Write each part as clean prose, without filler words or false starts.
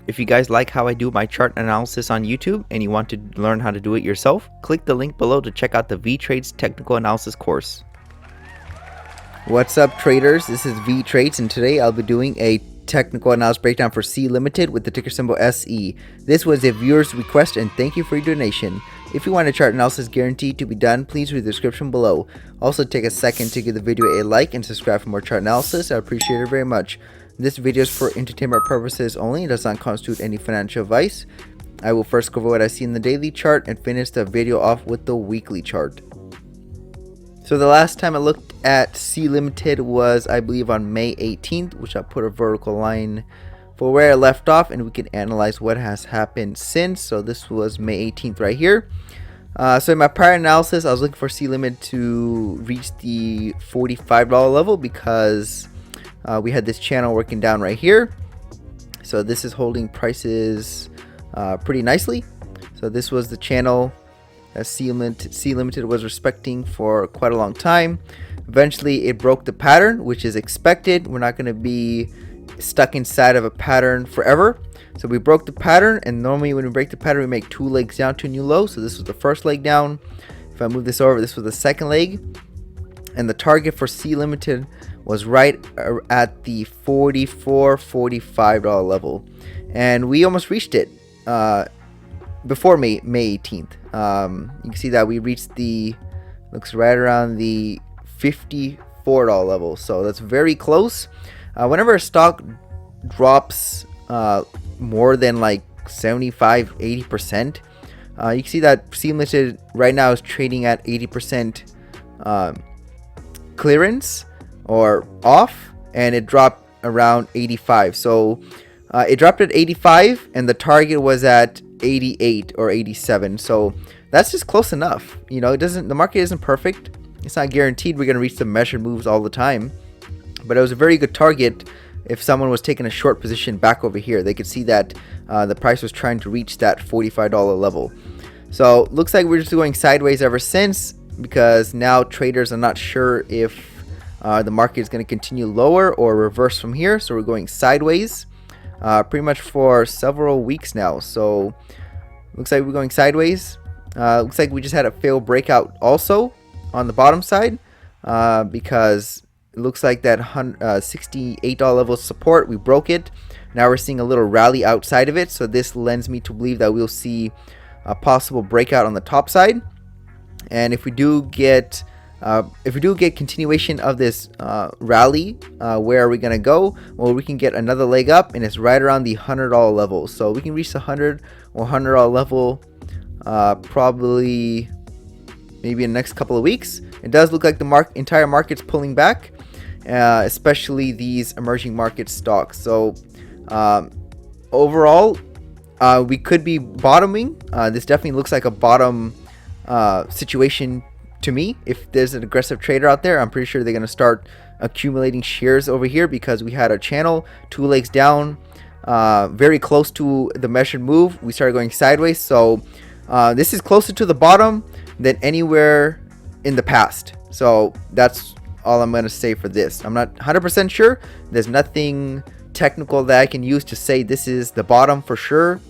If you guys like how I do my chart analysis on YouTube and you want to learn how to do it yourself, click the link below to check out the Vee Trades technical analysis course. What's up, traders? This is Vee Trades, and today I'll be doing a technical analysis breakdown for C Limited with the ticker symbol SE. This was a viewer's request, and thank you for your donation. If you want a chart analysis guaranteed to be done, please read the description below. Also, take a second to give the video a like and subscribe for more chart analysis. I appreciate it very much. This video is for entertainment purposes only. It does not constitute any financial advice. I will first cover what I see in the daily chart and finish the video off with the weekly chart. So the last time I looked at C Limited was, I believe, on May 18th, which I'll put a vertical line for where I left off, and we can analyze what has happened since. So this was May 18th right here. So in my prior analysis, I was looking for C Limit to reach the $45 level because we had this channel working down right here. So this is holding prices pretty nicely. So this was the channel that C Limited was respecting for quite a long time. Eventually it broke the pattern, which is expected. We're not going to be stuck inside of a pattern forever. So we broke the pattern, and normally when we break the pattern we make two legs down to a new low. So this was the first leg down. If I move this over, this was the second leg, and the target for C Limited was right at the $45 level, and we almost reached it before May 18th. You can see that we reached looks right around the $54 level, so that's very close. Whenever a stock drops more than like 75-80%, you can see that C Limited right now is trading at 80% clearance or off, and it dropped around 85. So it dropped at 85 and the target was at 88 or 87. So that's just close enough. You know, the market isn't perfect. It's not guaranteed we're going to reach the measured moves all the time, but it was a very good target. If someone was taking a short position back over here, they could see that the price was trying to reach that $45 level. So looks like we're just going sideways ever since, because now traders are not sure if the market is going to continue lower or reverse from here. So we're going sideways pretty much for several weeks now. So looks like we're going sideways. Looks like we just had a failed breakout also on the bottom side, because it looks like that $68 level of support, we broke it. Now we're seeing a little rally outside of it, so this lends me to believe that we'll see a possible breakout on the top side. And if we do get continuation of this rally, where are we gonna go? Well, we can get another leg up, and it's right around the $100 level. So we can reach the $100 level probably maybe in the next couple of weeks. It does look like the entire market's pulling back, especially these emerging market stocks. So overall, we could be bottoming. This definitely looks like a bottom situation to me. If there's an aggressive trader out there, I'm pretty sure they're going to start accumulating shares over here, because we had a channel, two legs down, very close to the measured move. We started going sideways. So this is closer to the bottom than anywhere in the past. So that's all I'm going to say for this. I'm not 100% sure. There's nothing technical that I can use to say this is the bottom for sure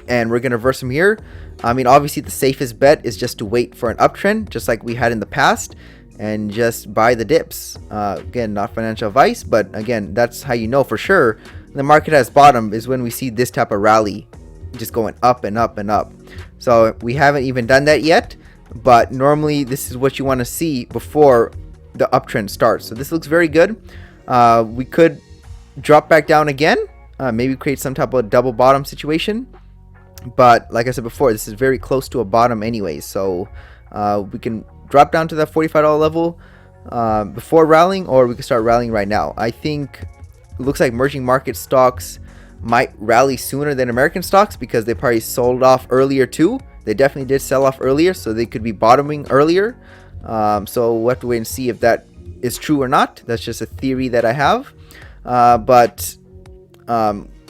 and we're going to reverse from here. I mean, obviously the safest bet is just to wait for an uptrend, just like we had in the past, and just buy the dips. Again, not financial advice, but again, that's how you know for sure the market has bottomed, is when we see this type of rally just going up and up and up. So we haven't even done that yet, but normally this is what you want to see before the uptrend starts. So this looks very good. We could drop back down again, maybe create some type of double bottom situation. But like I said before, this is very close to a bottom anyways. So we can drop down to that $45 level before rallying, or we can start rallying right now. I think it looks like emerging market stocks might rally sooner than American stocks, because they probably sold off earlier too. They definitely did sell off earlier, so they could be bottoming earlier. So we'll have to wait and see if that is true or not. That's just a theory that I have. But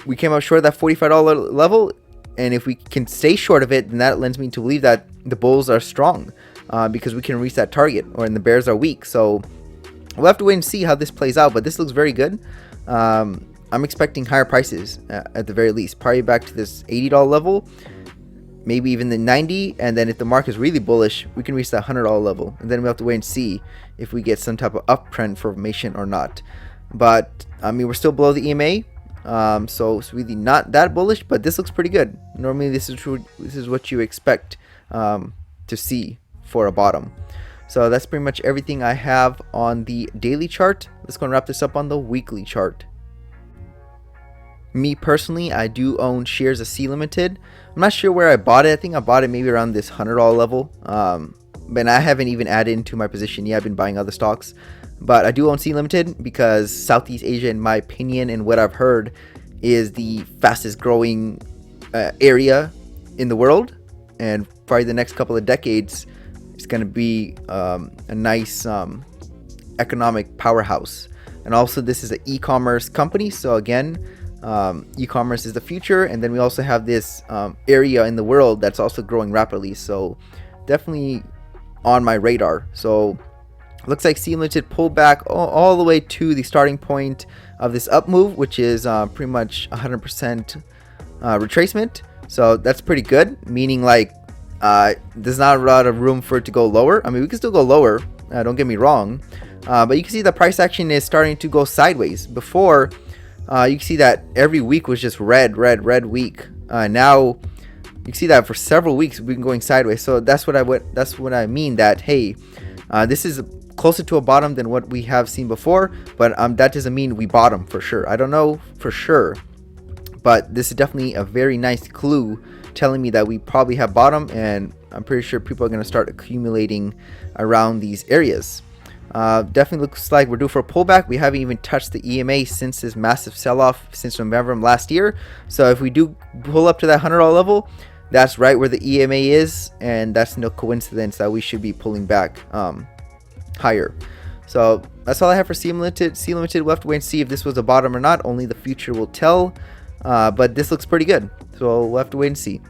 we came up short of that $45 level, and if we can stay short of it, then that lends me to believe that the bulls are strong, because we can reach that target, and the bears are weak. So we'll have to wait and see how this plays out, but this looks very good. I'm expecting higher prices at the very least, probably back to this $80 level, maybe even the 90, and then if the market is really bullish, we can reach that $100 level, and then we have to wait and see if we get some type of uptrend formation or not. But I mean, we're still below the EMA, so it's really not that bullish, but this looks pretty good. Normally this is what you expect to see for a bottom. So that's pretty much everything I have on the daily chart. Let's go and wrap this up on the weekly chart. Me personally, I do own shares of Sea Limited. I'm not sure where I bought it. I think I bought it maybe around this $100 level. But I haven't even added into my position yet. I've been buying other stocks. But I do own Sea Limited because Southeast Asia, in my opinion, and what I've heard, is the fastest growing area in the world. And probably the next couple of decades, it's going to be a nice economic powerhouse. And also, this is an e-commerce company. So again, e-commerce is the future. And then we also have this area in the world that's also growing rapidly. So definitely on my radar. So looks like Sea Limited pulled back all the way to the starting point of this up move, which is pretty much 100% retracement. So that's pretty good, meaning like there's not a lot of room for it to go lower. I mean, we can still go lower, don't get me wrong, but you can see the price action is starting to go sideways. Before, you can see that every week was just red week. Now you can see that for several weeks we've been going sideways. So that's what I mean, that hey, this is closer to a bottom than what we have seen before, but that doesn't mean we bottom for sure. I don't know for sure, but this is definitely a very nice clue telling me that we probably have bottom, and I'm pretty sure people are going to start accumulating around these areas. Definitely looks like we're due for a pullback. We haven't even touched the EMA since this massive sell-off since November of last year. So if we do pull up to that $100 level, that's right where the EMA is, and that's no coincidence that we should be pulling back higher. So that's all I have for Sea Limited. We'll have to wait and see if this was a bottom or not. Only the future will tell. But this looks pretty good, so we'll have to wait and see.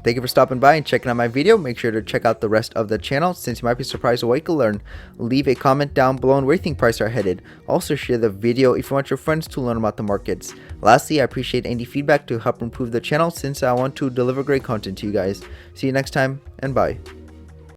Thank you for stopping by and checking out my video. Make sure to check out the rest of the channel. Since you might be surprised at what you can learn, leave a comment down below on where you think prices are headed. Also share the video if you want your friends to learn about the markets. Lastly, I appreciate any feedback to help improve the channel, since I want to deliver great content to you guys. See you next time, and bye.